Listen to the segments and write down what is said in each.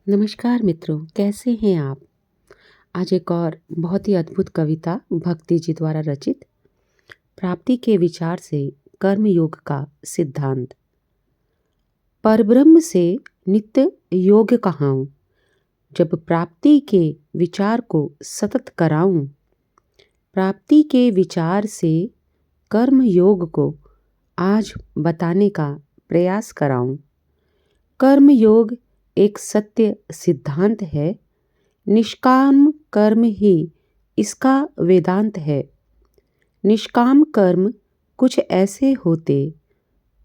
नमस्कार मित्रों, कैसे हैं आप? आज एक और बहुत ही अद्भुत कविता भक्ति जी द्वारा रचित प्राप्ति के विचार से कर्म योग का सिद्धांत। परब्रह्म से नित्य योग कहाऊं, जब प्राप्ति के विचार को सतत कराऊं। प्राप्ति के विचार से कर्म योग को आज बताने का प्रयास कराऊं। कर्म योग एक सत्य सिद्धांत है, निष्काम कर्म ही इसका वेदांत है। निष्काम कर्म कुछ ऐसे होते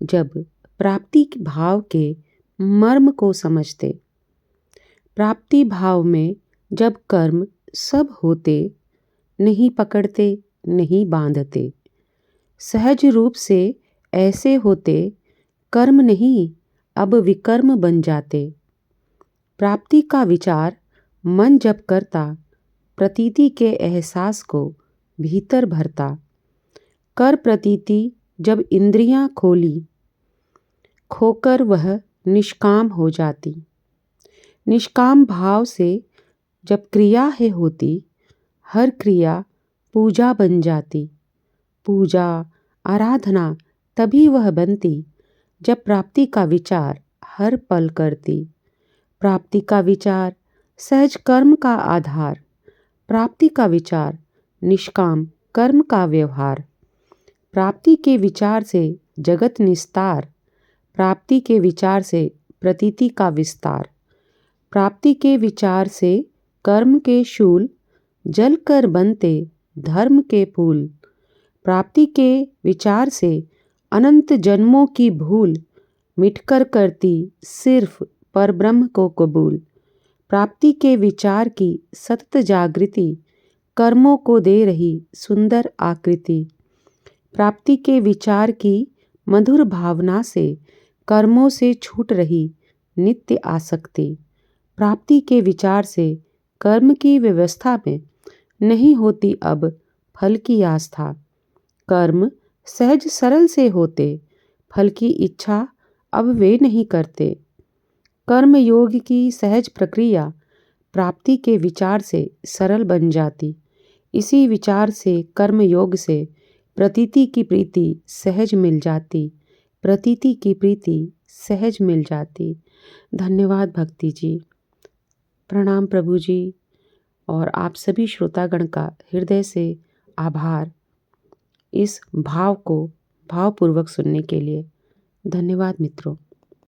जब प्राप्ति भाव के मर्म को समझते। प्राप्ति भाव में जब कर्म सब होते, नहीं पकड़ते नहीं बांधते। सहज रूप से ऐसे होते, कर्म नहीं अब विकर्म बन जाते। प्राप्ति का विचार मन जब करता, प्रतीति के एहसास को भीतर भरता। कर प्रतीति जब इंद्रियां खोली, खोकर वह निष्काम हो जाती। निष्काम भाव से जब क्रिया है होती, हर क्रिया पूजा बन जाती। पूजा आराधना तभी वह बनती जब प्राप्ति का विचार हर पल करती। प्राप्ति का विचार सहज कर्म का आधार। प्राप्ति का विचार निष्काम कर्म का व्यवहार। प्राप्ति के विचार से जगत निस्तार। प्राप्ति के विचार से प्रतीति का विस्तार। प्राप्ति के विचार से कर्म के शूल जल कर बनते धर्म के फूल। प्राप्ति के विचार से अनंत जन्मों की भूल मिटकर करती सिर्फ परब्रह्म को कबूल। प्राप्ति के विचार की सतत जागृति कर्मों को दे रही सुंदर आकृति। प्राप्ति के विचार की मधुर भावना से कर्मों से छूट रही नित्य आसक्ति। प्राप्ति के विचार से कर्म की व्यवस्था में नहीं होती अब फल की आस्था। कर्म सहज सरल से होते, फल की इच्छा अब वे नहीं करते। कर्म योग की सहज प्रक्रिया प्राप्ति के विचार से सरल बन जाती। इसी विचार से कर्म योग से प्रतीति की प्रीति सहज मिल जाती। प्रतीति की प्रीति सहज मिल जाती। धन्यवाद भक्ति जी। प्रणाम प्रभु जी। और आप सभी श्रोतागण का हृदय से आभार इस भाव को भावपूर्वक सुनने के लिए। धन्यवाद मित्रों।